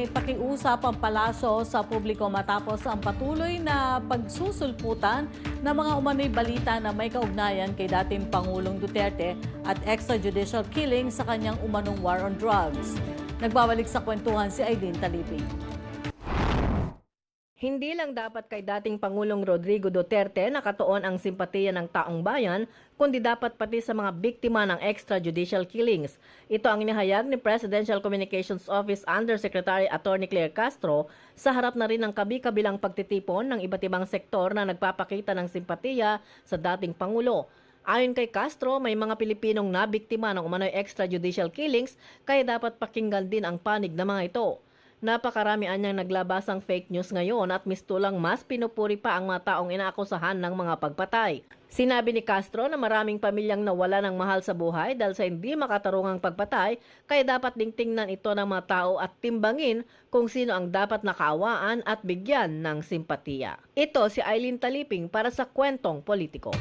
pakiusap ang palasyo sa publiko matapos ang patuloy na pagsusulputan ng mga umano'y balita na may kaugnayan kay dating Pangulong Duterte at extrajudicial killing sa kanyang umanong war on drugs. Nagbabalik sa kwentuhan si Aileen Taliping. Hindi lang dapat kay dating Pangulong Rodrigo Duterte nakatuon ang simpatiya ng taong bayan, kundi dapat pati sa mga biktima ng extrajudicial killings. Ito ang inihayag ni Presidential Communications Office Undersecretary Attorney Claire Castro sa harap na rin ng kabi-kabilang pagtitipon ng iba't ibang sektor na nagpapakita ng simpatiya sa dating Pangulo. Ayon kay Castro, may mga Pilipinong nabiktima ng umano'y extrajudicial killings kaya dapat pakinggan din ang panig ng mga ito. Napakarami anyang naglabasang fake news ngayon at mistulang mas pinupuri pa ang mga taong inaakusahan ng mga pagpatay. Sinabi ni Castro na maraming pamilyang nawala ng mahal sa buhay dahil sa hindi makatarungang pagpatay, kaya dapat ding tingnan ito ng mga tao at timbangin kung sino ang dapat nakaawaan at bigyan ng simpatiya. Ito si Aileen Taliping para sa Kwentong Politiko.